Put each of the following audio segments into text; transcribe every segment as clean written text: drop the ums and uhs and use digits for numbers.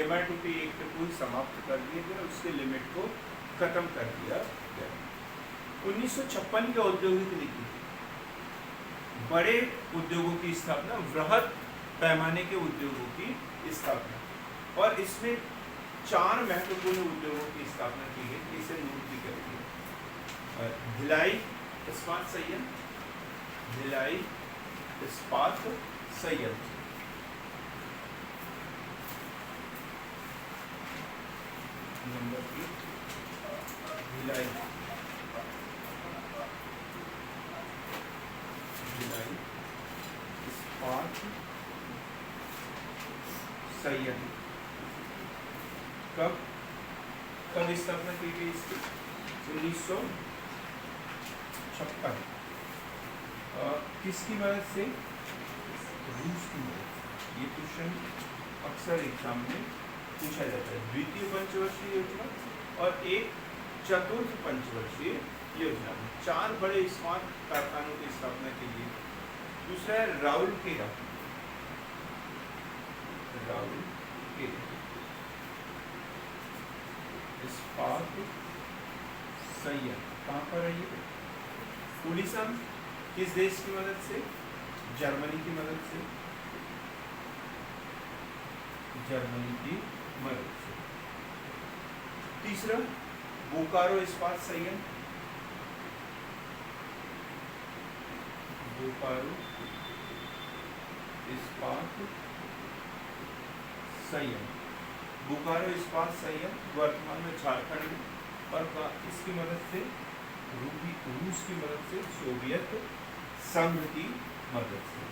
MRTP act को समाप्त कर दिया गया, उसके लिमिट को खत्म कर दिया गया। 1956 के औद्योगिक नीति, बड़े उद्योगों की स्थापना, वृहद पैमाने के उद्योगों की स्थापना, और इसमें 4 महत्वपूर्ण उद्योगों की स्थापना की गई, इसे नोट भी करेंगे। भिलाई इस्पात संयंत्र, भिलाई इस्पात संयंत्र, नंबर 1 भिलाई इस्पात संयंत्र। कब स्थापना की गई इसकी? 1956। किसकी मदद से? रूस की मदद से। ये क्वेश्चन अक्सर एग्जाम में पूछा जाता है। द्वितीय पंचवर्षीय योजना और एक चतुर्थ पंचवर्षीय योजना में 4 बड़े इस्पात कारखानों की स्थापना की गई। दूसरा है राउरकेला इस्पात संयंत्र। कहाँ पर है ये? उड़ीसा में। किस देश की मदद से? जर्मनी की मदद से, जर्मनी की मदद से। तीसरा बोकारो इस्पात संयंत्र, बोकारो इस्पात संयंत्र। बोकारो इस्पात संयंत्र वर्तमान में झारखंड में, और इसकी मदद से रूस की मदद से, सोवियत संघ की मदद से।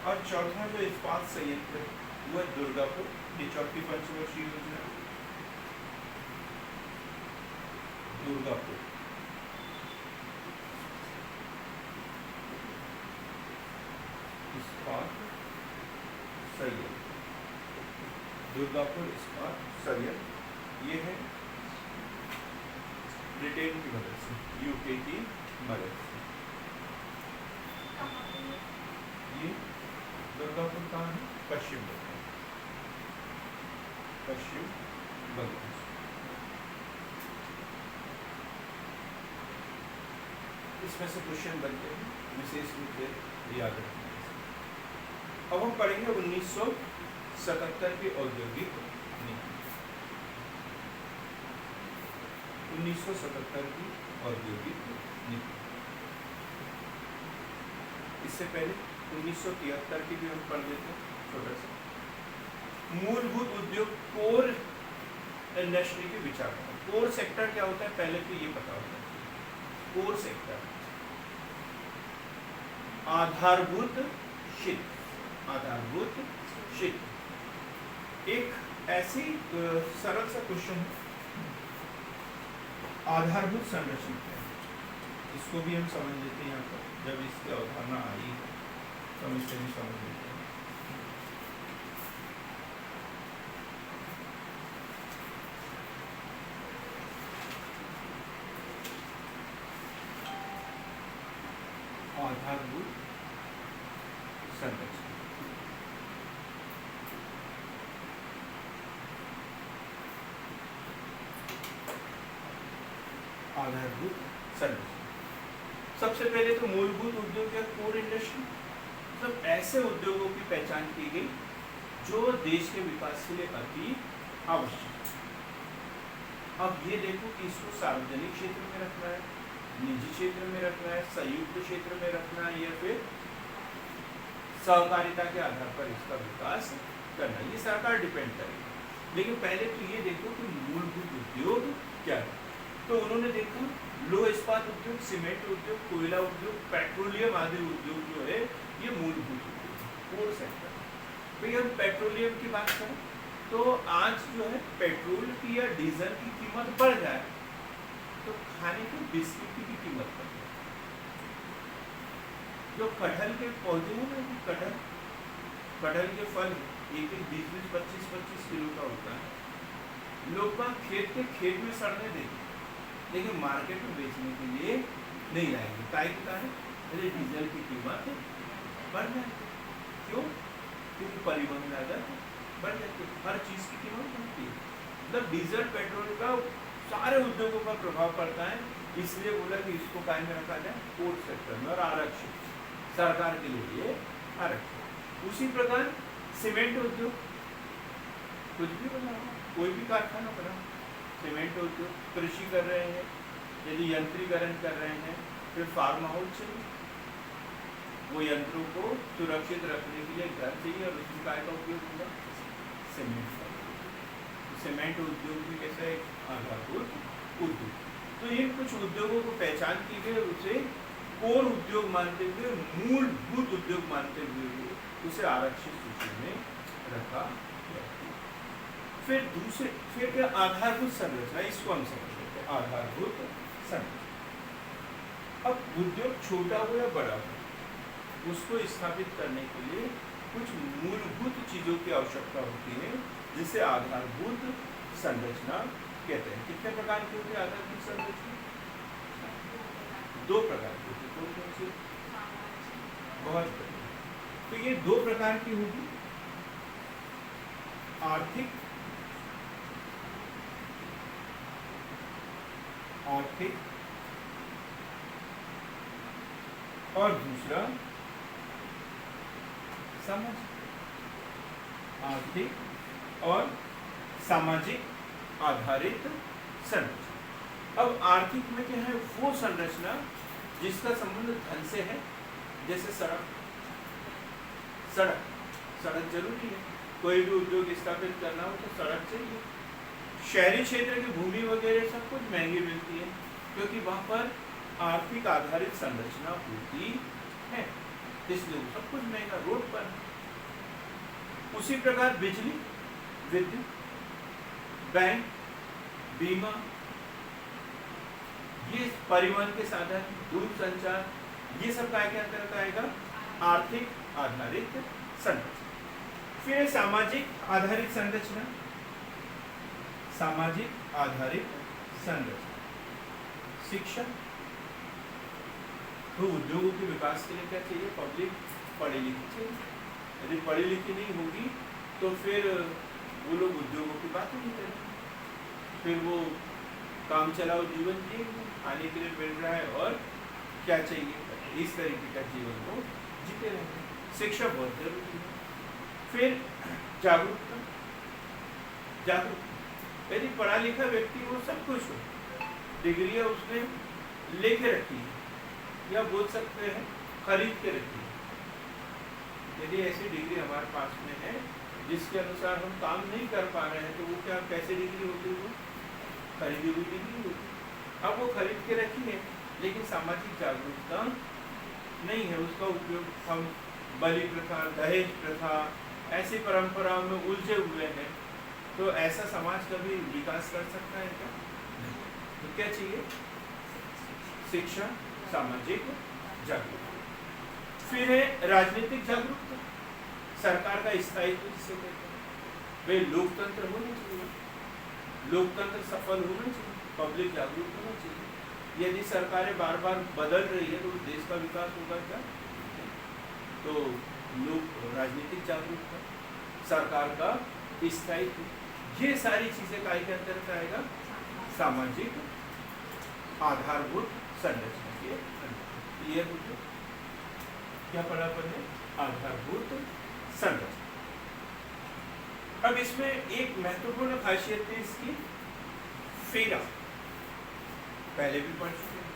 और चौथा जो इस्पात संयंत्र वो है दुर्गापुर, ये चौथी पंचवर्षीय योजना। दुर्गापुर इस्पात संयंत्र, दुर्गापुर इस्पात संयंत्र, ये है ब्रिटेन की मदद से, यूके की मदद से। ये दुर्गापुर कहाँ है? पश्चिम बंगाल, पश्चिम बंगाल। इसमें से क्वेश्चन बनते हैं, विशेष रूप से याद रखना। अब हम पढ़ेंगे 1977 की औद्योगिक नीति। 1977 की औद्योगिक नीति। इससे पहले 1973 की भी हम पढ़ लेते हैं छोटा सा। मूलभूत उद्योग, कोर इंडस्ट्री की विचारधारा। कोर सेक्टर क्या होता है पहले तो ये पता होता है। कोर सेक्टर आधारभूत क्षेत्र, आधारभूत क्षेत्र। एक ऐसी सरल सा क्वेश्चन है, आधारभूत संरचना है, इसको भी हम समझ लेते हैं। यहाँ पर जब इसकी अवधारणा आई तो हम इसे भी समझ लेते हैं। आधारभूत संरचना, आधारभूत संरचना। सबसे पहले तो मूलभूत उद्योग या कोर इंडस्ट्री, मतलब ऐसे उद्योगों की पहचान की गई जो देश के विकास के लिए अति आवश्यक है। अब ये देखो कि इसको सार्वजनिक क्षेत्र में रखना है, निजी क्षेत्र में रखना है, संयुक्त क्षेत्र में रखना है, या फिर सहकारिता के आधार पर इसका विकास करना है, ये सरकार डिपेंड करेगी। लेकिन पहले तो ये देखो कि मूलभूत उद्योग क्या है। तो उन्होंने देखा लोह इस्पात उद्योग, सीमेंट उद्योग, कोयला उद्योग, पेट्रोलियम आदि उद्योग जो है ये मूलभूत उद्योग, कोर सेक्टर। भाई हम पेट्रोलियम की बात करें तो आज जो है पेट्रोल की या डीजल की कीमत बढ़ जाए तो खाने के बिस्किट की भी कीमत बढ़ जाए। जो कटहल के पौधे हैं ना, कटहल के फल एक 20-20, 25-25 किलो का होता है। लोग बाग खेत में सड़ने देंगे, लेकिन मार्केट में बेचने के लिए नहीं लाएंगे। क्या है? अरे डीजल की कीमत बढ़ जाएगी। क्यों? क्योंकि परिवहन लागत बढ़ जाती है, हर चीज की कीमत बढ़ती है। मतलब डीजल पेट्रोल का सारे उद्योगों पर प्रभाव पड़ता है, इसलिए बोला कि इसको कायम में रखा जाए पोर्ट सेक्टर में और आरक्षित सरकार के लिए ये आरक्षित। उसी प्रकार सीमेंट उद्योग, कुछ भी बना, कोई भी कारखाना बना, सीमेंट उद्योग, कृषि कर रहे हैं, यदि यंत्रीकरण कर रहे हैं, फिर फार्म हाउस चाहिए, वो यंत्रों को सुरक्षित रखने के लिए घर चाहिए और उसमें काय का उपयोग होगा, सीमेंट का। सीमेंट उद्योग भी कैसा एक आधारभूत उद्योग। तो इन कुछ उद्योगों को पहचान की गई, उसे कोर उद्योग मानते हुए, मूलभूत उद्योग मानते हुए उसे आरक्षित सूची में रखा गया। फिर क्या आधारभूत संरचना, इसको हम समझ लेते हैं। आधारभूत संरचना, अब उद्योग छोटा हो या बड़ा हो, उसको स्थापित करने के लिए कुछ मूलभूत चीजों की आवश्यकता होती है, जिसे आधारभूत संरचना कहते हैं। कितने प्रकार की होती है आधारभूत संरचना? दो प्रकार की होती है। कौन कौन सी? बहुत बढ़िया। तो ये दो प्रकार की होगी, आर्थिक और दूसरा सामाजिक। आर्थिक और सामाजिक आधारित संरचना। अब आर्थिक में क्या है? वो संरचना जिसका संबंध धन से है, जैसे सड़क जरूरी है, कोई भी उद्योग स्थापित करना हो तो सड़क चाहिए। शहरी क्षेत्र की भूमि वगैरह सब कुछ महंगी मिलती है, क्योंकि वहां पर आर्थिक आधारित संरचना होती है, इसलिए वो सब कुछ महंगा रोड पर है। उसी प्रकार बिजली, विद्युत, बैंक, बीमा, ये परिवहन के साधन, दूरसंचार, ये सब काय के अंतर्गत आएगा? आर्थिक आधारित संरचना। फिर सामाजिक आधारित संरचना। सामाजिक आधारित संरचना, शिक्षा, तो उद्योगों के विकास के लिए क्या चाहिए? पब्लिक पढ़ी लिखी चाहिए। यदि पढ़ी लिखी नहीं होगी तो फिर वो लोग उद्योगों की बात ही नहीं करेंगे, फिर वो काम चलाओ जीवन जिएंगे, खाने के लिए मिल रहा है और क्या चाहिए, इस तरीके का जीवन को जीते रहेंगे। शिक्षा बहुत जरूरी है। फिर जागरूकता, यदि पढ़ा लिखा व्यक्ति वो सब कुछ हो, डिग्रियां उसने लेके रखी है, या बोल सकते हैं खरीद के रखी है, यदि ऐसी डिग्री हमारे पास में है जिसके अनुसार हम काम नहीं कर पा रहे हैं, तो वो क्या कैसी डिग्री होती है? वो खरीदी हुई डिग्री होती है। अब वो खरीद के रखी है, लेकिन सामाजिक जागरूकता नहीं है, उसका उपयोग हम बलि प्रथा, दहेज प्रथा, ऐसी परंपराओं में उलझे हुए हैं, तो ऐसा समाज कभी विकास कर सकता है क्या? तो क्या चाहिए? शिक्षा, सामाजिक जागरूकता। फिर है राजनीतिक जागरूकता, सरकार का स्थायित्व जिसे कहते हैं। वे लोकतंत्र होना चाहिए, लोकतंत्र सफल होना चाहिए, पब्लिक जागरूक होना चाहिए। यदि सरकारें बार बार बदल रही है तो देश का विकास होगा क्या? तो लोग राजनीतिक जागरूकता, सरकार का स्थायित्व, ये सारी चीजें काय के अंतर्गत आएगा? सामाजिक आधारभूत संरचना के अंतर्गत। ये क्या पढ़ा अपन ने? आधारभूत संरचना। अब इसमें एक महत्वपूर्ण खासियत है इसकी, फेरा, पहले भी पढ़ चुके हैं।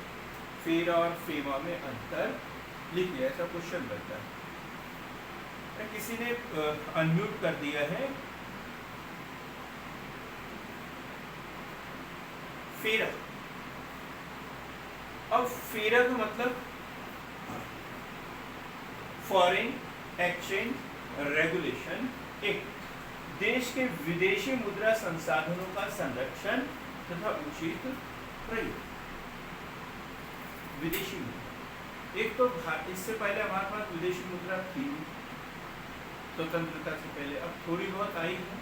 फेरा और फेमा में अंतर लिखिए, ऐसा क्वेश्चन बनता है। किसी ने अनम्यूट कर दिया है। फेरा, अब फेरा का मतलब फॉरेन एक्सचेंज रेगुलेशन एक्ट, देश के विदेशी मुद्रा संसाधनों का संरक्षण तथा उचित प्रयोग। विदेशी मुद्रा, एक तो इससे पहले हमारे पास विदेशी मुद्रा थी स्वतंत्रता से पहले, अब थोड़ी बहुत आई है,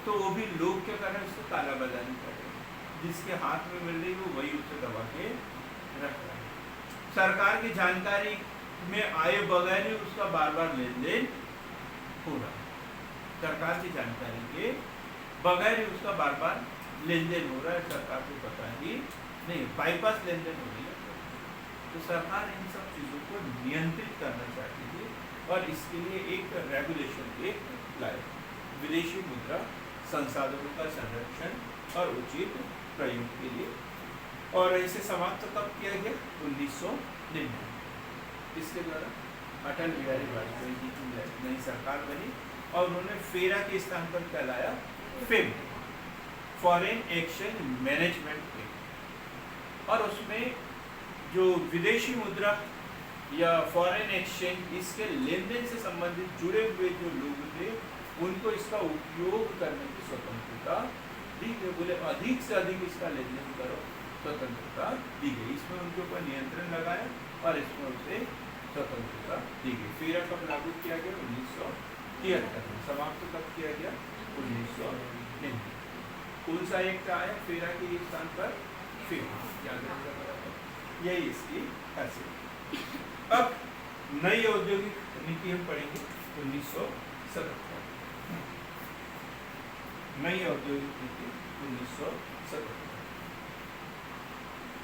तो वो भी लोग क्या कर रहे हैं? उससे काला बाजारी कर रहे हैं, जिसके हाथ में मिल रही है वही उसे दबा के रख रहा है। सरकार की जानकारी में आए बगैर ही उसका बार बार लेन देन हो रहा है। सरकार की जानकारी के बगैर ही उसका बार बार लेन देन हो रहा है, सरकार को पता ही नहीं, बाईपास लेन देन हो रही है। तो सरकार इन सब चीज़ों को नियंत्रित करना चाहती थी और इसके लिए एक रेगुलेशन एक लाए, विदेशी मुद्रा संसाधनों का संरक्षण और उचित प्रयोग के लिए। और इसे समाप्त कब किया गया? 1999। इसके द्वारा अटल बिहारी वाजपेयी जी की नई सरकार बनी और उन्होंने फेरा के स्थान पर क्या लाया? फिम, फॉरेन एक्सचेंज मैनेजमेंट एक्ट। और उसमें जो विदेशी मुद्रा या फॉरेन एक्सचेंज इसके लेन देन से संबंधित जुड़े हुए जो लोग थे उनको इसका उपयोग करने की स्वतंत्रता दी गई। बोले अधिक से अधिक इसका लेन देन करो, स्वतंत्रता दी गई। इसमें उनके ऊपर नियंत्रण लगाया और इसमें उसे स्वतंत्रता दी गई। फेरा कब लागू किया गया? 1973 में। समाप्त कब किया गया? 1999। कौन सा एक्ट आया फेरा के स्थान पर? फेरा, याद रखना पड़ेगा, यही इसकी खासियत। अब नई औद्योगिक नीति हम पढ़ेंगे 1977। नई औद्योगिक नीति 1977।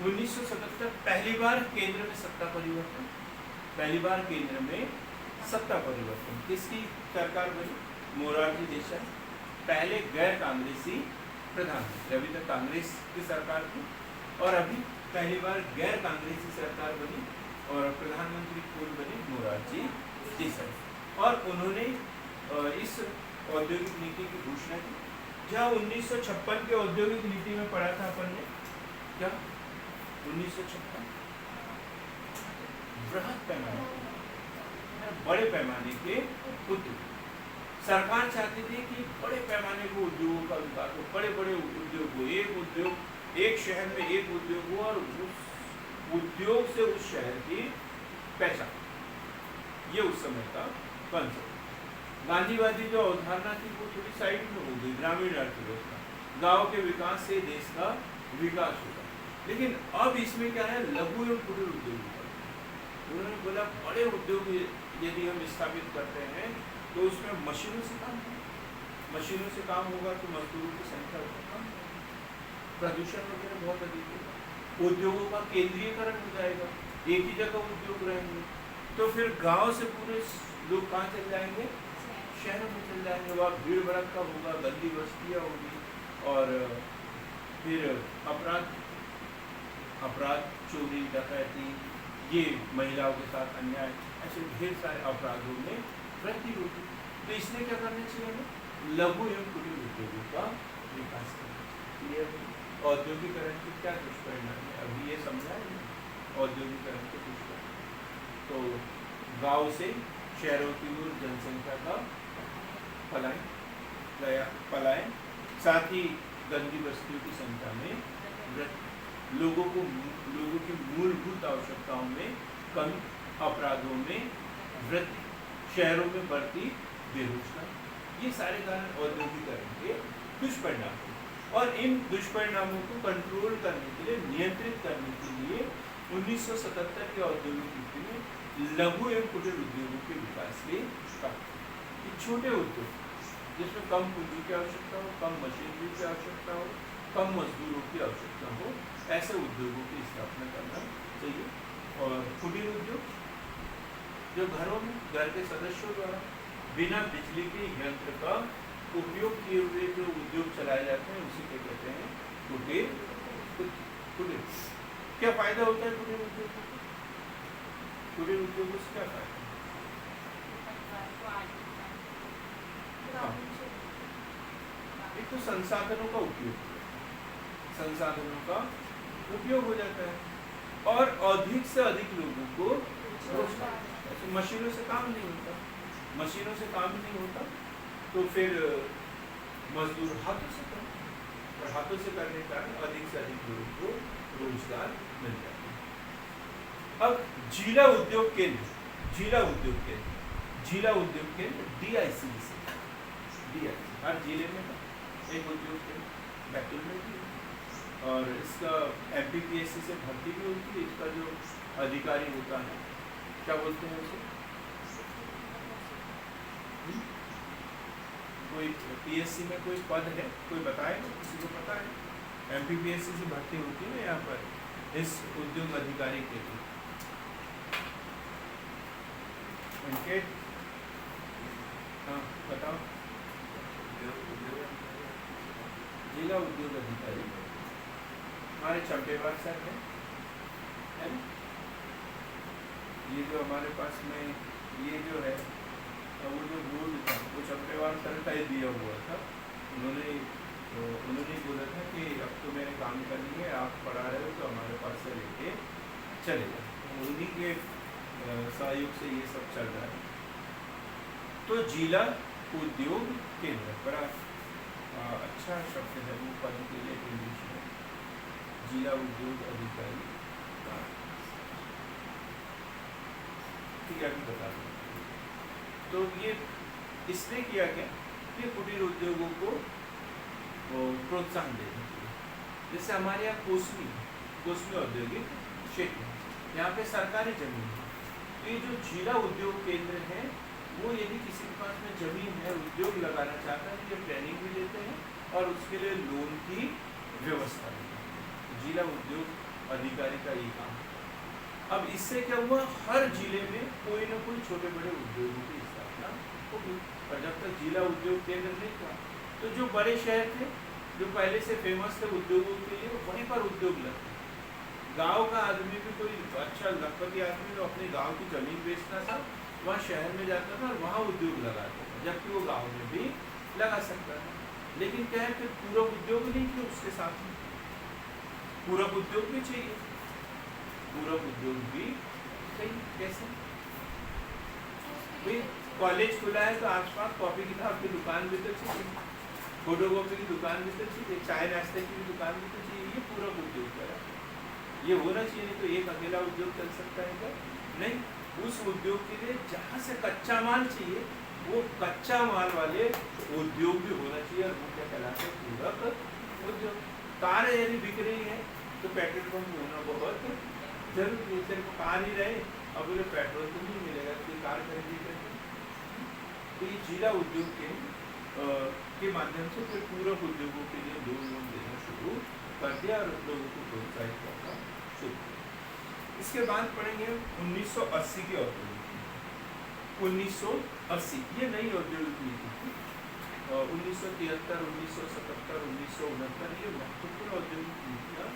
1977 पहली बार केंद्र में सत्ता परिवर्तन, पहली बार केंद्र में सत्ता परिवर्तन। किसकी सरकार बनी? मोरारजी देसाई, पहले गैर कांग्रेसी प्रधानमंत्री। अभी तक कांग्रेस की सरकार थी और अभी पहली बार गैर कांग्रेसी सरकार बनी और प्रधानमंत्री कौन बने? मोरारजी देसाई। और उन्होंने इस औद्योगिक नीति की घोषणा की। जहाँ 1956 के औद्योगिक नीति में पढ़ा था अपन ने, क्या 1956 बृहद पैमाने, बड़े पैमाने के उद्योग। सरकार चाहती थी कि बड़े पैमाने को उद्योगों का विकास हो, बड़े बड़े उद्योग हो, एक उद्योग एक शहर में एक उद्योग हो और उस उद्योग से उस शहर की पहचान, ये उस समय का कंसेप्ट। गांधीवादी जो अवधारणा थी वो थोड़ी साइड में हो गई, ग्रामीण अर्थव्यवस्था, गांव के विकास से देश का विकास होगा। लेकिन अब इसमें क्या है? लघु एवं कुटीर उद्योग। उन्होंने बोला बड़े उद्योग यदि हम स्थापित करते हैं तो उसमें मशीनों से काम होगा, मशीनों से काम होगा तो मजदूरों की संख्या कम, प्रदूषण वगैरह बहुत अधिक होगा, उद्योगों का केंद्रीयकरण हो जाएगा, एक ही जगह उद्योग रहेंगे, तो फिर गांव से पूरे लोग कहाँ चल जाएंगे? शहरों में चल जाएंगे। वहाँ भीड़ भड़का होगा, गंदी बस्तियाँ होगी और फिर अपराध, चोरी, डकैती, ये महिलाओं के साथ अन्याय, ऐसे ढेर सारे अपराधों में वृद्धि होगी। तो इसने क्या करना चाहिए? हमें लघु एवं कुटीर उद्योगों का विकास करना। ये औद्योगिकरण के क्या दुष्परिणाम है अभी ये समझा है। औद्योगिकरण के दुष्परिणाम तो गांव से शहरों की ओर जनसंख्या का पलायन, साथ ही गंदी बस्तियों की संख्या में वृद्धि, लोगों की मूलभूत आवश्यकताओं में कमी, अपराधों में वृद्धि, शहरों में बढ़ती बेरोजगारी, ये सारे कारण औद्योगिकरण के दुष्परिणाम हैं। और इन दुष्परिणामों को कंट्रोल करने के लिए, नियंत्रित करने के लिए 1977 के औद्योगिक नीति में लघु एवं कुटीर उद्योगों के विकास के छोटे उद्योग जिसमें कम पूंजी की आवश्यकता हो, कम मशीनरी की आवश्यकता हो, कम मजदूरों की आवश्यकता हो, ऐसे उद्योगों की स्थापना करना चाहिए। और कुटीर उद्योग जो घरों में घर के सदस्यों द्वारा बिना बिजली के यंत्र का उपयोग किए हुए जो उद्योग चलाए जाते हैं उसी को कहते हैं कुटीर। क्या फायदा होता है कुटीर उद्योग को? कुटीर उद्योगों से क्या फायदा? हाँ, एक तो संसाधनों का उपयोग हो जाता है और अधिक से अधिक लोगों को रोजगार। मशीनों से काम नहीं होता, तो फिर मजदूर हाथों से करते, और हाथों से करने के कारण अधिक से अधिक लोगों को रोजगार मिल जाता है। अब जिला उद्योग केंद्र DICC, हर जिले में एक उद्योग केंद्र बैतूल में भी, और इसका MPPSC से भर्ती भी होती है। इसका जो अधिकारी होता है क्या बोलते हैं उसे? कोई पीएससी में कोई पद है, कोई बताएगा, किसी को पता है? एमपीपीएससी से भर्ती होती है ना यहाँ पर इस उद्योग अधिकारी के लिए। अंकित, हाँ बताओ। जिला उद्योग अधिकारी हमारे चंपेवार सर है ना? ये जो हमारे पास में ये जो है वो जो बोर्ड था वो चंपेवार सर का ही दिया हुआ था। उन्होंने बोला था कि अब तो मैंने काम करनी है, आप पढ़ा रहे हो तो हमारे पास से लेके चलेगा। उन्हीं के सहयोग से ये सब चल रहा है। तो जिला उद्योग केंद्र बड़ा अच्छा शब्द है वो पद के लिए इंग्लिश में, जिला उद्योग अधिकारी। ठीक है, अभी बता दूँ। तो ये इसने किया क्या कि कुटीर उद्योगों को प्रोत्साहन देने के लिए, जैसे हमारे यहाँ कोसमी औद्योगिक क्षेत्र, यहाँ पे सरकारी जमीन है। तो ये जो जिला उद्योग केंद्र है वो यदि किसी के पास में जमीन है, उद्योग लगाना चाहता है, ये ट्रेनिंग भी देते हैं और उसके लिए लोन की व्यवस्था भी करते हैं। जिला उद्योग अधिकारी का ये काम। अब इससे क्या हुआ, हर जिले में कोई ना कोई छोटे बड़े उद्योगों की स्थापना होगी। और जब तक जिला उद्योग केंद्र नहीं था तो जो बड़े शहर थे जो पहले से फेमस थे उद्योगों के लिए, वहीं पर उद्योग लगते। गांव का आदमी भी कोई अच्छा लखपति आदमी तो अपने गांव की जमीन बेचता था, वहाँ शहर में जाता था और वहाँ उद्योग लगाता था, जबकि वो गांव में भी लगा सकता था। लेकिन क्या है, फिर पूरक उद्योग नहीं थे उसके साथ में, पूरक उद्योग भी चाहिए। पूरक उद्योग भी चाहिए। कैसे भाई, कॉलेज खुला है तो आसपास कॉपी किताब की दुकान भी तो चाहिए, फोटोकॉपी की दुकान भी तो चाहिए, चाय नाश्ते की भी दुकान भी तो चाहिए। ये पूरक उद्योग का ये होना चाहिए। नहीं तो एक अकेला उद्योग चल सकता है क्या? नहीं। उस उद्योग के लिए जहाँ से कच्चा माल चाहिए वो कच्चा माल वाले उद्योग भी होना चाहिए। और वो क्या कहलाते हैं? पूरक उद्योग। कार यदि बिक रही है तो पेट्रोल पंप होना बहुत जरूरी है। सिर्फ कार ही रहे अब बोले पेट्रोल तो नहीं मिलेगा, तो कार खरीदी करके। तो ये जिला उद्योग के माध्यम से फिर पूरक उद्योगों के लिए लोन देना शुरू कर दिया और लोगों को प्रोत्साहित करना शुरू किया। इसके बाद पढ़ेंगे 1980 की औद्योगिक नीति। 1980 ये नई औद्योगिक नीति थी। 1973, 1977, 1969 ये महत्वपूर्ण औद्योगिक नीतियाँ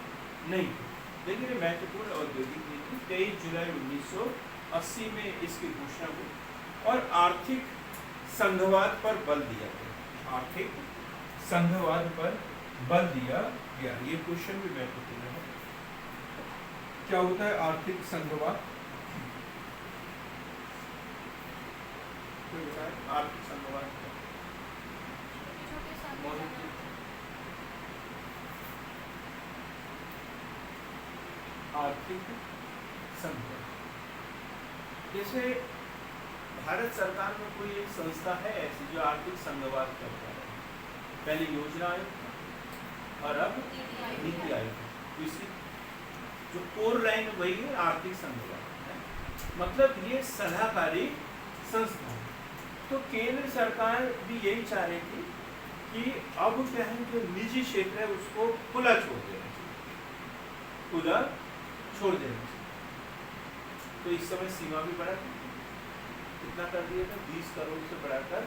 नहीं थी, लेकिन ये महत्वपूर्ण औद्योगिक नीति 23 जुलाई 1980 में इसकी घोषणा हुई और आर्थिक संघवाद पर बल दिया गया। आर्थिक संघवाद पर बल दिया गया। ये क्वेश्चन भी महत्वपूर्ण है। क्या होता है आर्थिक संघवाद? कोई बताए आर्थिक संघवाद? आर्थिक संघवाद जैसे भारत सरकार में कोई एक संस्था है ऐसी जो आर्थिक संघवाद करता है। पहले योजना आयोग और अब नीति आयोग। तो इसकी जो कोर लाइन वही है आर्थिक संघवाद। मतलब ये सलाहकारी संस्था है। तो केंद्र सरकार भी यही चाह रही थी कि अब क्या है, जो निजी क्षेत्र है उसको खुला छोड़ देना चाहिए, खुला छोड़ देना चाहिए। तो इस समय सीमा भी बढ़ा कितना कर दिया था, 20 करोड़ से बढ़ाकर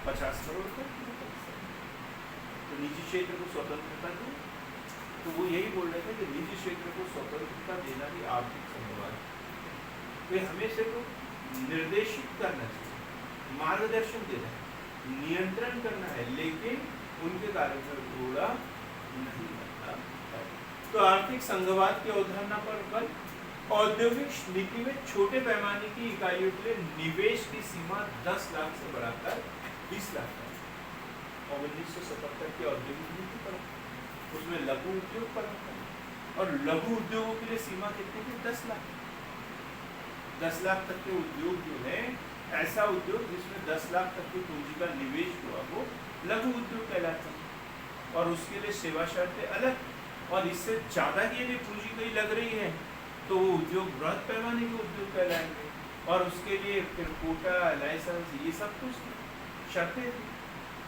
50 करोड़ कर दिया। तो निजी क्षेत्र को स्वतंत्रता दी। तो वो यही बोल रहे थे कि निजी क्षेत्र को स्वतंत्रता देना भी आर्थिक संघवाद। वे हमेशा को निर्देशित करना चाहिए, मार्गदर्शन देना है, नियंत्रण करना है, लेकिन उनके कार्य पर घोड़ा नहीं बनना है। तो आर्थिक संघवाद की अवधारणा पर बल। औद्योगिक नीति में छोटे पैमाने की इकाइयों के लिए निवेश की सीमा 10 लाख से बढ़ाकर 20 लाख है। और 1977 की औद्योगिक नीति पर उसमें लघु उद्योग पर और लघु उद्योगों के लिए सीमा कितनी थी? 10 लाख। 10 लाख तक के उद्योग जो है, ऐसा उद्योग जिसमें 10 लाख तक की पूंजी का निवेश हुआ वो लघु उद्योग कहलाता है। और उसके लिए सेवा शर्तें अलग। और इससे ज्यादा की यदि पूंजी कहीं लग रही है तो वो उद्योग बृहद पैमाने के उद्योग कहलाएंगे। और उसके लिए फिर कोटा, लाइसेंस, ये सब कुछ शर्तें थी।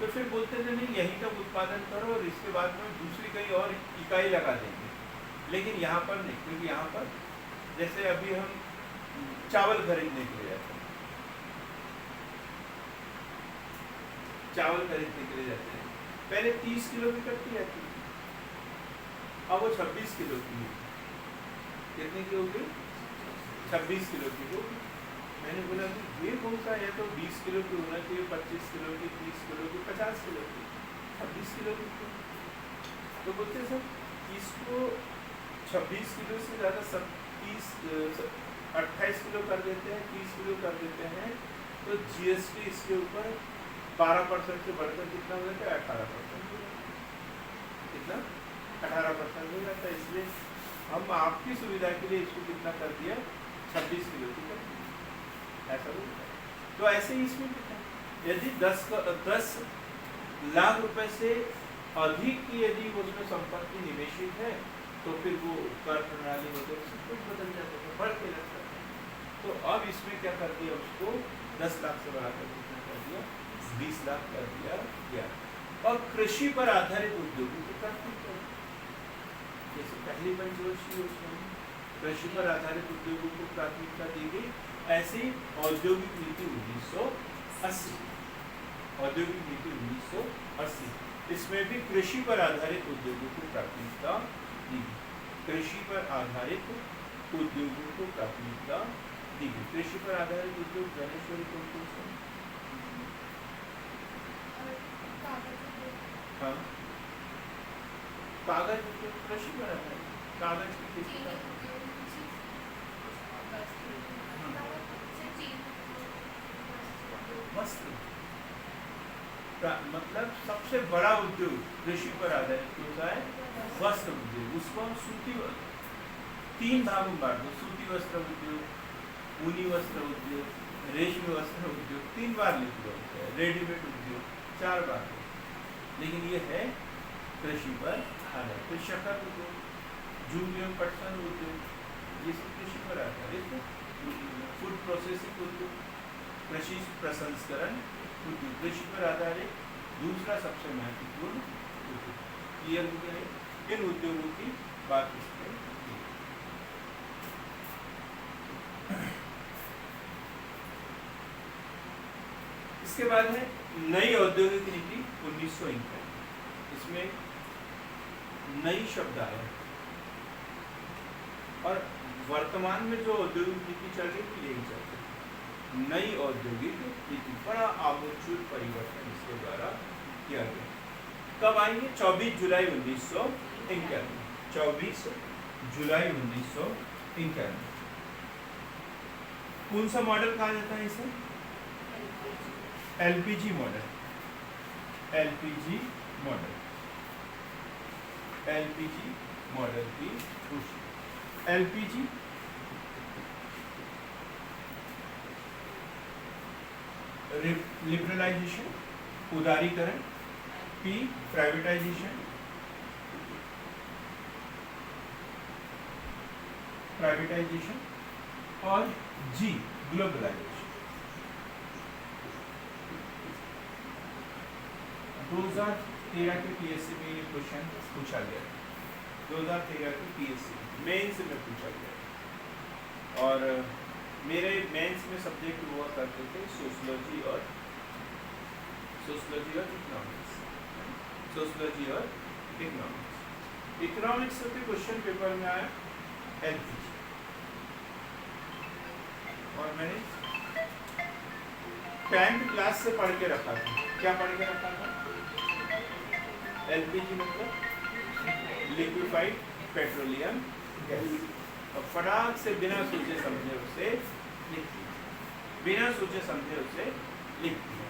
तो फिर बोलते थे नहीं यहीं तक उत्पादन करो और इसके बाद में दूसरी कहीं और इकाई लगा देंगे, लेकिन यहाँ पर नहीं, क्योंकि यहाँ पर जैसे अभी हम चावल खरीदने के लिए जाते हैं, चावल खरीदने के लिए जाते हैं, पहले 30 किलो की कट्टी आती थी, अब वो 26 किलो की है। कितने की होगी? 26 किलो की होगी। मैंने बोला कि ये कौन सा है, तो 20 किलो की होना चाहिए, 25 किलो की, 30 किलो की, 50 किलो की, 26 किलो की क्यों? तो बोलते सर इसको 26 किलो से ज़्यादा 28 किलो कर देते हैं, 30 किलो कर देते हैं, तो जीएसटी इसके ऊपर 12% से बढ़कर कितना हो जाता है? 18% हो जाता है। कितना? 18% हो जाता है। इसलिए हम आपकी सुविधा के लिए इसको कितना कर दिया? 26 किलो की कर दिया, ऐसा बोलता है। तो ऐसे ही इसमें कितना, यदि 10 लाख रुपए से अधिक की यदि उसमें संपत्ति निवेशित है तो फिर वो कर प्रणाली वगैरह सब कुछ बदल जाता है, बढ़ के लगता है। तो अब इसमें क्या कर दिया, उसको 10 लाख से बढ़ाकर कितना कर दिया? 20 लाख कर दिया गया। और कृषि पर आधारित उद्योगों को प्राथमिकता, जैसे पहली पंचवर्षीय योजना में कृषि पर आधारित उद्योगों को प्राथमिकता दी गई, ऐसी औद्योगिक नीति 1980, औद्योगिक नीति 1980, इसमें भी कृषि पर आधारित उद्योगों को प्राथमिकता दी गई। कृषि पर आधारित उद्योगों को प्राथमिकता दी गई। कृषि पर आधारित उद्योग ज्ञानेश्वरी कौन कौन से? हाँ, कागज उद्योग कृषि पर आधारित, कागज की खेती का वस्त्र, मतलब सबसे बड़ा उद्योग कृषि पर आधारित होता है वस्त्र उद्योग। उसको हम सूती 3 भागों में बांट दो, सूती वस्त्र उद्योग, ऊनी वस्त्र उद्योग, रेशमी वस्त्र उद्योग, 3 बार लिख लो, रेडीमेड उद्योग 4 बार, लेकिन ये है कृषि पर आधारित। फिर शक्कर उद्योग, जूट एवं पटसन उद्योग, ये सब कृषि पर आधारित। फूड प्रोसेसिंग उद्योग, कृषि प्रसंस्करण उद्योग, कृषि पर आधारित दूसरा सबसे महत्वपूर्ण उद्योग। क्लियर हो गया है? इन उद्योगों की बात इसमें की। इसके बाद है नई औद्योगिक नीति 1951। इसमें नई शब्द आया और वर्तमान में जो औद्योगिक नीति चल रही है यही चल रही है, नई औद्योगिक नीति। बड़ा आमूलचूल परिवर्तन इसके द्वारा किया गया। कब आई है? 24 जुलाई 1951। 24 जुलाई 1951। कौन सा मॉडल कहा जाता है इसे? LPG model. LPG model, LPG model की घोषणा। एलपीजी लिबरलाइजेशन, उदारीकरण, पी प्राइवेटाइजेशन, और जी ग्लोबलाइजेशन। 2013 के पीएससी में ये क्वेश्चन पूछा गया। 2013 के पीएससी मेंस में पूछा गया और मेरे मेंस में सब्जेक्ट हुआ करते थे सोशियोलॉजी और इकोनॉमिक्स। सोशियोलॉजी और इकोनॉमिक्स। इकोनॉमिक्स के क्वेश्चन पेपर में आया एलपीजी और मैंने 10th क्लास से पढ़ के रखा था। क्या पढ़ के रखा था? एलपीजी मतलब लिक्विफाइड पेट्रोलियम गैस। और फटाक से बिना सोचे समझे उसे लिख दिया, बिना सोचे समझे उसे लिख दिया।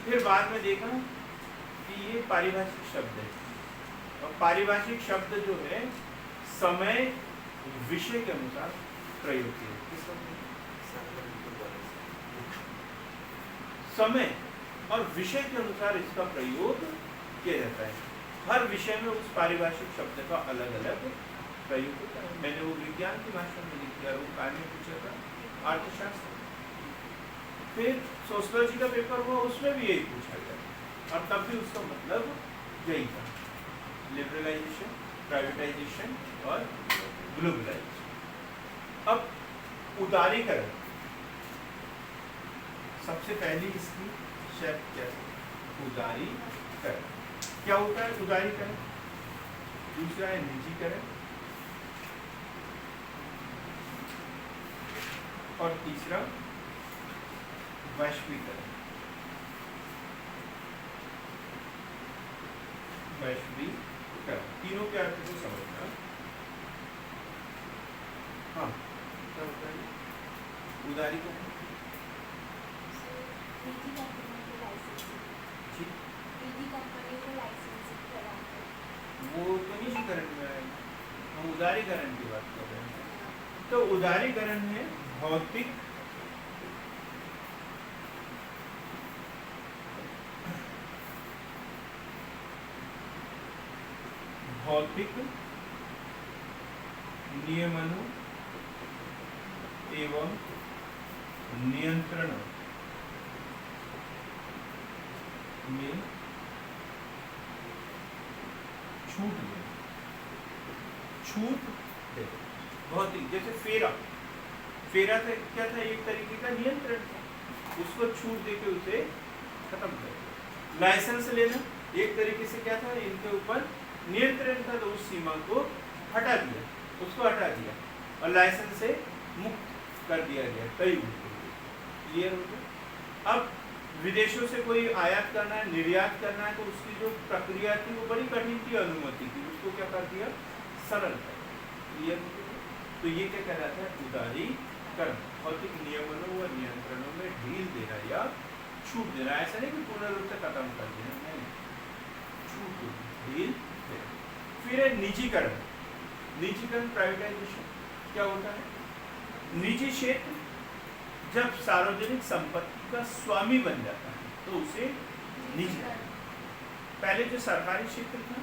फिर बाद में देखा कि ये पारिभाषिक शब्द है और पारिभाषिक शब्द जो है समय विषय के अनुसार प्रयोग किए। समय और विषय के अनुसार इसका प्रयोग किया जाता है। हर विषय में उस पारिभाषिक शब्द का अलग अलग प्रयोग होता है। मैंने वो विज्ञान की भाषा में लिख दिया, वो कार्य पूछा था अर्थशास्त्र। फिर सोशियोलॉजी का पेपर हुआ, उसमें भी यही पूछा गया और तब भी उसका मतलब यही था, लिबरलाइजेशन, प्राइवेटाइजेशन और ग्लोबलाइजेशन। अब उदारीकरण, सबसे पहली इसकी शर्त क्या है? उदारीकरण। क्या होता है उदारीकरण? दूसरा है निजीकरण और तीसरा वैश्वीकरण। वैश्वीकरण, तीनों के अर्थ को समझना। हाँ, क्या होता है उदारीकरण? वो तो निजीकरण में आएगा, हम उदारीकरण की बात कर रहे हैं। तो उदारीकरण है भौतिक नियमनों एवं नियंत्रणों में छूट दे। भौतिक, जैसे फेरा था, क्या था? एक तरीके का नियंत्रण था, उसको छूट देके उसे खत्म कर। लाइसेंस लेना एक तरीके से क्या था? इनके ऊपर नियंत्रण था, तो उस सीमा को हटा दिया, उसको हटा दिया और लाइसेंस से मुक्त कर दिया गया कई उद्योग। क्लियर हो गया? अब विदेशों से कोई आयात करना है, निर्यात करना है, तो उसकी जो प्रक्रिया थी वो बड़ी कठिन थी, अनुमति थी, उसको क्या कर दिया? सरल कर दिया। क्लियर हो गया? तो ये क्या कहलाता है? उदारीकरण। भौतिक नियमनों व नियंत्रणों में ढील देना या छूट देना। ऐसा नहीं कि पूर्ण रूप से खत्म कर देना, नहीं, छूट ढील देना। फिर है निजीकरण। निजीकरण, प्राइवेटाइजेशन। क्या होता है? निजी क्षेत्र जब सार्वजनिक संपत्ति का स्वामी बन जाता है तो उसे निजी। पहले जो सरकारी क्षेत्र था,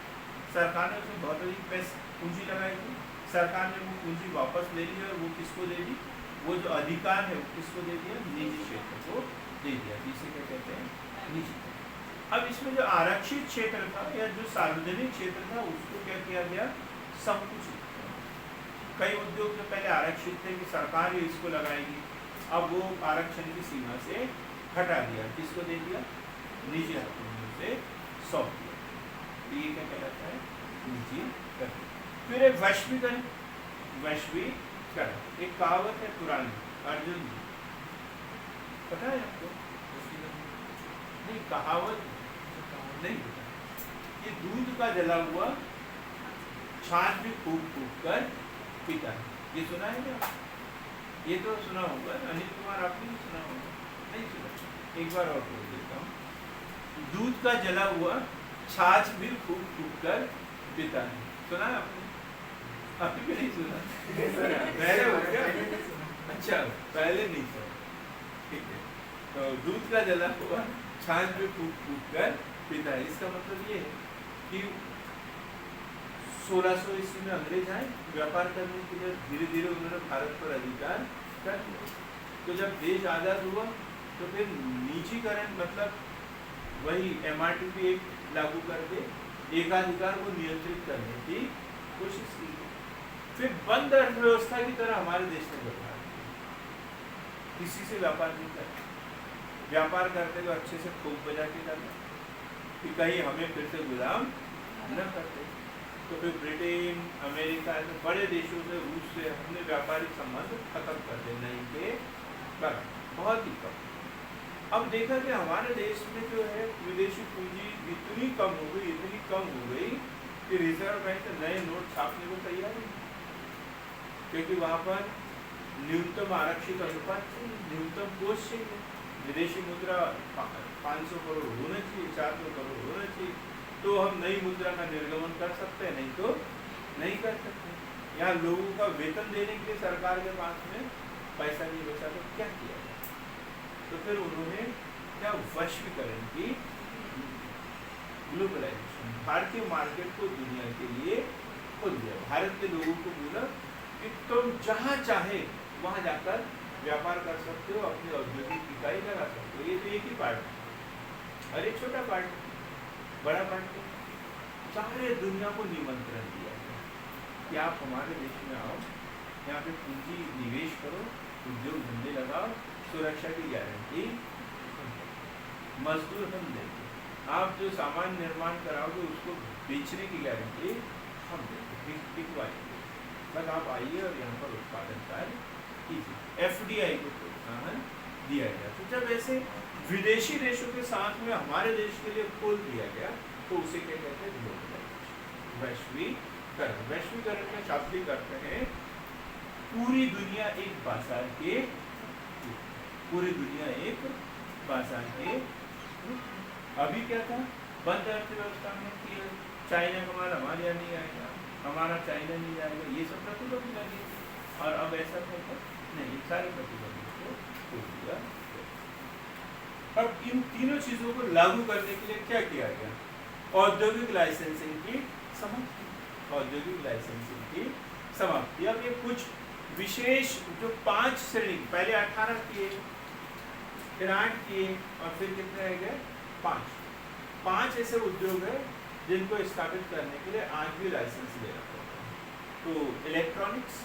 सरकार ने उसमें बहुत अधिक पैसे पूंजी लगाई थी, सरकार ने वो पूंजी वापस ले ली और वो किसको दे दी? वो जो अधिकार है वो किसको दे दिया? निजी क्षेत्र को दे दिया, जिसे क्या कहते हैं? निजी। अब इसमें जो आरक्षित क्षेत्र था या जो सार्वजनिक क्षेत्र था उसको क्या किया गया? संकुचित। कई उद्योग जो पहले आरक्षित थे कि सरकार ही इसको लगाएगी, अब वो आरक्षण की सीमा से हटा दिया, किसको दे दिया? निजी हाथों में उसे सौंप दिया। ये क्या कहलाता है? निजीकरण। फिर एक वैश्वीकरण। वैश्वीकरण एक कहावत है पुरानी, अर्जुन जी, पता है आपको? नहीं, कहावत नहीं पता। ये दूध का जला हुआ छाछ भी फूक फूक कर पीता है, ये सुना है क्या? ये तो सुना होगा, अनिल कुमार आपने भी सुना होगा, नहीं सुना? एक बार और बोल देता हूँ। दूध का जला हुआ छाछ भी फूक फूक कर पीता है, सुना है आपने? आपने भी नहीं सुना? पहले हो क्या? अच्छा, पहले नहीं सुना, ठीक है। तो दूध का जला हुआ छाछ भी फूक फूक कर पीता है, इसका मतलब ये है कि 1600 ईस्वी में अंग्रेज आए व्यापार करने के लिए, धीरे धीरे उन्होंने भारत पर अधिकार कर लिया। तो जब देश आज़ाद हुआ तो फिर निजीकरण, मतलब वही MRTP एक्ट लागू कर के एकाधिकार को नियंत्रित करने की कोशिश की। फिर बंद अर्थव्यवस्था की तरह हमारे देश ने व्यवहार किया, किसी से व्यापार नहीं करना, व्यापार करते तो अच्छे से खूब बजा के करना कि कहीं हमें फिर से गुलाम न करते। तो फिर ब्रिटेन, अमेरिका, ऐसे बड़े देशों से, रूस से हमने व्यापारिक संबंध खत्म कर दिए, नहीं के बराबर, बहुत ही कम। अब देखा कि हमारे देश में जो है विदेशी पूंजी इतनी कम हो गई कि रिजर्व बैंक नए नोट छापने को तैयार नहीं, क्योंकि वहाँ पर न्यूनतम आरक्षित अनुपात चाहिए, न्यूनतम कोष चाहिए, विदेशी मुद्रा 500 करोड़ होना चाहिए, 400 करोड़ होना चाहिए, तो हम नई मुद्रा का निर्गमन कर सकते हैं, नहीं तो नहीं कर सकते। यहाँ लोगों का वेतन देने के लिए सरकार के पास में पैसा नहीं बचा, तो क्या किया जाए? तो फिर उन्होंने क्या? वैश्वीकरण की, ग्लोबलाइजेशन, भारतीय मार्केट को दुनिया के लिए खोल दिया। भारत के लोगों को बोला कि तुम जहाँ चाहे वहाँ जाकर व्यापार कर सकते हो, अपनी औद्योगिक इकाई लगा सकते हो। ये तो एक ही पार्ट है और एक छोटा पार्ट है, बड़ा बांट के सारे दुनिया को निमंत्रण दिया गया कि आप हमारे देश में आओ, यहाँ पे पूंजी निवेश करो, उद्योग धंधे लगाओ, सुरक्षा की गारंटी, मजदूर हम देंगे, आप जो सामान निर्माण कराओगे उसको बेचने की गारंटी हम देंगे, बिकवाएंगे, बस आप आइए और यहाँ पर उत्पादन कार्य कीजिए। FDI को प्रोत्साहन दिया गया। तो जब ऐसे विदेशी देशों के साथ में हमारे देश के लिए खोल दिया गया तो उसे क्या कहते हैं? ग्लोबलाइजेशन, वैश्वीकरण। वैश्वीकरण का शाब्दिक अर्थ है पूरी दुनिया एक बाजार के, पूरी दुनिया एक बाजार के। अभी क्या था? बंद अर्थव्यवस्था में कि चाइना का माल हमारे यहाँ नहीं आएगा, हमारा चाइना नहीं आएगा, ये सब प्रतिबंध लगे। और अब ऐसा था नहीं, सारे प्रतिबंधों को खोल दिया। अब इन तीनों चीजों को लागू करने के लिए क्या किया गया? औद्योगिक लाइसेंसिंग की समाप्ति, औद्योगिक लाइसेंसिंग की समाप्ति। अब ये कुछ विशेष जो 5 श्रेणी, पहले 18 किए, फिर 8 किए और फिर कितने रह गए? 5 ऐसे उद्योग है जिनको स्थापित करने के लिए आज भी लाइसेंस लेना पड़ता है। तो इलेक्ट्रॉनिक्स,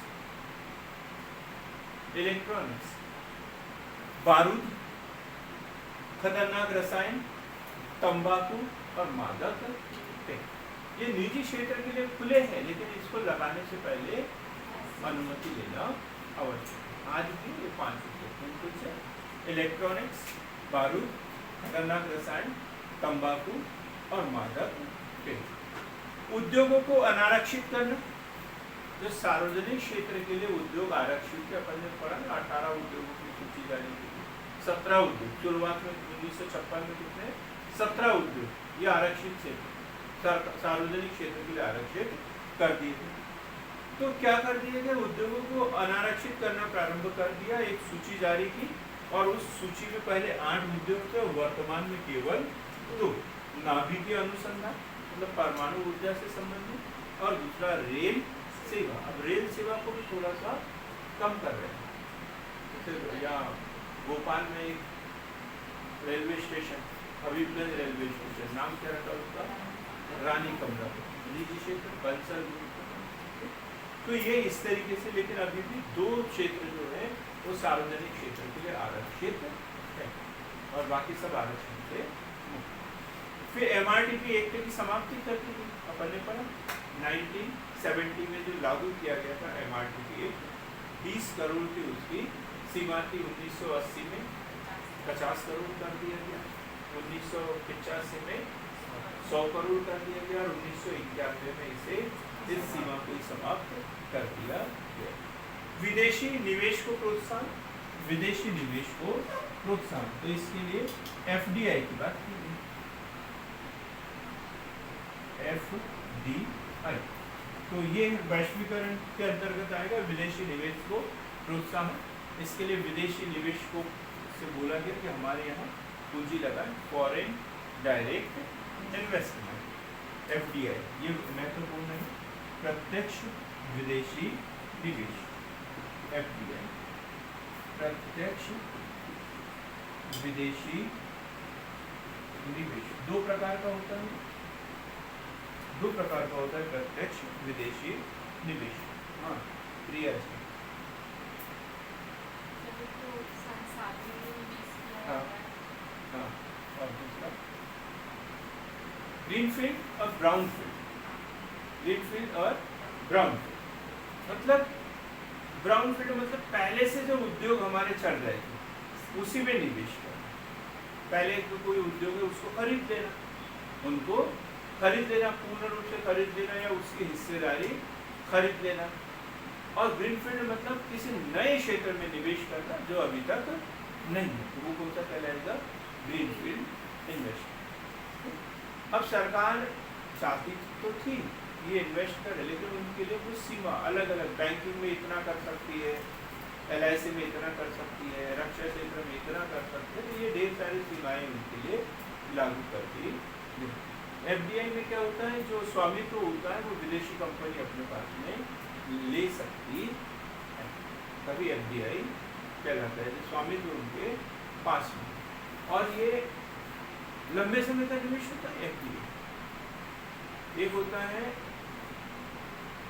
बारूद, खतरनाक रसायन, तंबाकू और मादक ये निजी क्षेत्र के लिए खुले हैं, लेकिन इसको लगाने से पहले अनुमति लेना आवश्यक है। आज भी ये 5 उद्योग से इलेक्ट्रॉनिक्स, बारूद, खतरनाक रसायन, तंबाकू और मादक। उद्योगों को अनारक्षित करना, जो सार्वजनिक क्षेत्र के लिए उद्योग आरक्षित के अपन ने पढ़ा, 18 उद्योगों की सूची जारी की, 17 उद्योग शुरुआत में 1956 में कितने? 17 उद्योग ये आरक्षित क्षेत्र, सार्वजनिक क्षेत्र के लिए आरक्षित कर दिए थे। तो क्या कर दिया गया? उद्योगों को अनारक्षित करना प्रारंभ कर दिया, एक सूची जारी की और उस सूची में पहले 8 उद्योग थे, वर्तमान में केवल 2। नाभिकीय अनुसंधान मतलब परमाणु ऊर्जा से संबंधित, और दूसरा रेल सेवा। अब रेल सेवा को भी थोड़ा सा कम कर रहे हैं। जैसे यहाँ भोपाल में एक railway station, Habibganj railway station, नाम क्या रखा उसका? रानी कमलापति, निजी क्षेत्र, बंसल। तो ये इस तरीके से, लेकिन अभी भी 2 क्षेत्र जो है वो सार्वजनिक क्षेत्र के लिए आरक्षित है और बाकी सब आरक्षित थे। फिर MRTP एक्ट की समाप्ति कर दी गई। अपन ने पढ़ा 1970 में जो लागू किया गया था MRTP एक्ट, 20 करोड़ की उसकी सीमा थी। 1980 में 50 करोड़ कर दिया गया, 1985 में 100 करोड़ कर दिया गया और 1991 में इसे इस सीमा को समाप्त कर दिया गया। विदेशी निवेश को प्रोत्साहन, विदेशी निवेश को प्रोत्साहन, तो इसके लिए FDI की बात की गई। FDI तो ये वैश्वीकरण के अंतर्गत आएगा, विदेशी निवेश को प्रोत्साहन। इसके लिए विदेशी निवेश को से बोला गया कि हमारे यहाँ पूंजी लगाएं, फॉरेन डायरेक्ट इन्वेस्टमेंट, FDI ये महत्वपूर्ण है। प्रत्यक्ष विदेशी निवेश, FDI, प्रत्यक्ष विदेशी निवेश 2 प्रकार का होता है, 2 प्रकार का होता है प्रत्यक्ष विदेशी निवेश। हाँ प्रिया जी। हाँ हाँ, और दूसरा ग्रीनफील्ड और ब्राउनफील्ड, ग्रीनफील्ड और ब्राउनफील्ड मतलब ब्राउनफील्ड मतलब पहले से जो उद्योग हमारे चल रहे थे उसी में निवेश करना। पहले तो कोई उद्योग है उसको खरीद लेना, उनको खरीद लेना, पूर्ण रूप से खरीद लेना या उसकी हिस्सेदारी खरीद लेना। और ग्रीनफील्ड मतलब किसी नए क्षेत्र में निवेश करना जो अभी तक नहीं है, तो वो कौन सा कहलाएगा? Greenfield investment. अब सरकार चाहती तो थी ये इन्वेस्ट करे, लेकिन उनके लिए कुछ सीमा अलग अलग, बैंकिंग में इतना कर सकती है, LIC में इतना कर सकती है, रक्षा क्षेत्र में इतना कर सकती है, तो ये ढेर सारी सीमाएं उनके लिए लागू कर दी। FDI में क्या होता है? जो स्वामित्व होता है वो विदेशी कंपनी अपने पास में ले सकती है, तभी FDI कहलाता है, जो स्वामित्व उनके पास में। और ये लंबे समय का निवेश होता है FDI, एक होता है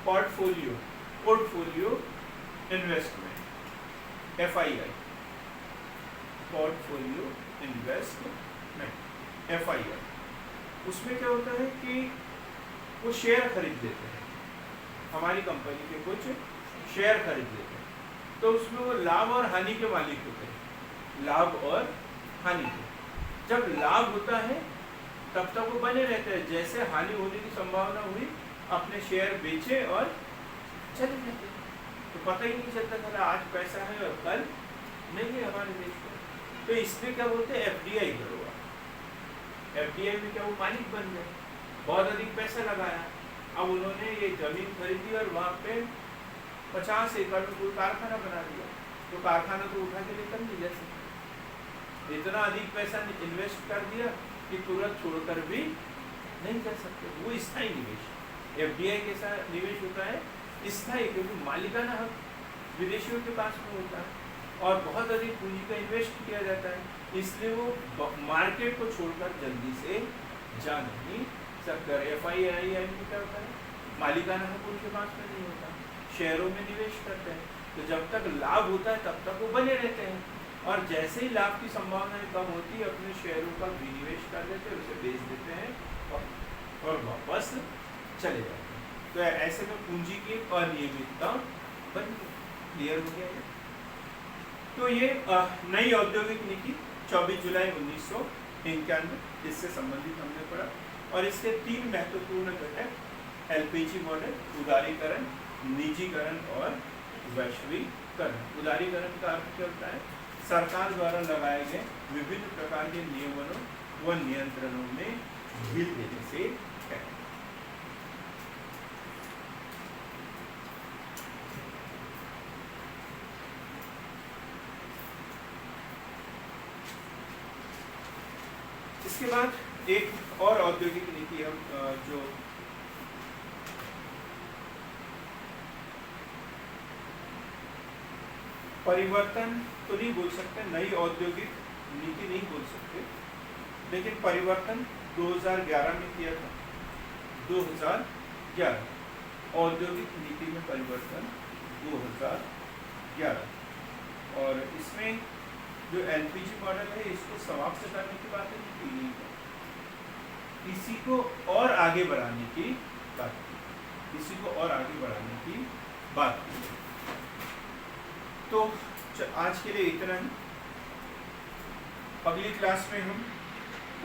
portfolio investment, FII, portfolio investment FII। उसमें क्या होता है कि वो शेयर खरीद लेते हैं, हमारी कंपनी के कुछ शेयर खरीद लेते हैं, तो उसमें वो लाभ और हानि के मालिक होते हैं, लाभ और हानि के। जब लाभ होता है तब तक वो बने रहते हैं, जैसे हानि होने की संभावना हुई अपने शेयर बेचे और चले जाते हैं, तो पता ही नहीं चलता चला आज पैसा है और कल नहीं है हमारे देश में। तो इसमें क्या बोलते हैं, FDI करो। FDI में क्या वो मालिक बन गए, बहुत अधिक पैसा लगाया, अब उन्होंने ये जमीन खरीदी और वहाँ पे 50 एकड़ में कोई कारखाना बना दिया, तो कारखाना तो उठा के लेकर नहीं जा सकते, इतना अधिक पैसा इन्वेस्ट कर दिया कि तुरंत छोड़कर भी नहीं कर सकते। वो स्थायी निवेश, FDI के साथ निवेश होता है स्थायी, क्योंकि मालिकाना हक विदेशियों के पास में होता है और बहुत अधिक पूंजी का इन्वेस्ट किया जाता है, इसलिए वो मार्केट को छोड़कर जल्दी से जा नहीं सकता। FII में क्या होता है, मालिकाना हक उनके पास में नहीं होता, शेयरों में निवेश करते हैं, तो जब तक लाभ होता है तब तक वो बने रहते हैं, और जैसे ही लाभ की संभावनाएं कम होती है अपने शेयरों का विनिवेश कर देते हैं, उसे बेच देते हैं और वापस चले जाते हैं। तो ऐसे में पूंजी की अनियमितता बन क्लियर हो गया है। तो ये नई औद्योगिक नीति 24 जुलाई 1991 इससे संबंधित हमने पढ़ा, और इसके 3 महत्वपूर्ण घटक LPG मॉडल, उदारीकरण, निजीकरण और वैश्वीकरण। उदारीकरण का अर्थ क्या होता है, सरकार द्वारा लगाए गए विभिन्न प्रकार के नियमों व नियंत्रणों में ढील देने से है। इसके बाद एक और औद्योगिक नीति हम जो परिवर्तन तो नहीं बोल सकते, नई औद्योगिक नीति नहीं बोल सकते, लेकिन परिवर्तन 2011 में किया था। 2011 औद्योगिक नीति में परिवर्तन 2011, और इसमें जो LPG मॉडल है इसको समाप्त करने की बात नहीं की गई है, इसी को और आगे बढ़ाने की बात की, इसी को और आगे बढ़ाने की बात की। तो आज के लिए इतना ही। अगली क्लास में हम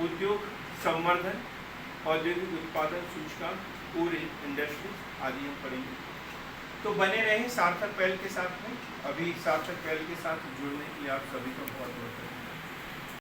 उद्योग संवर्धन, औद्योगिक उत्पादन सूचकांक, कोर इंडस्ट्री आदि हम पढ़ेंगे। तो बने रहे सार्थक पहल के साथ में। अभी सार्थक पहल के साथ जुड़ने के लिए आप सभी को बहुत बहुत धन्यवाद।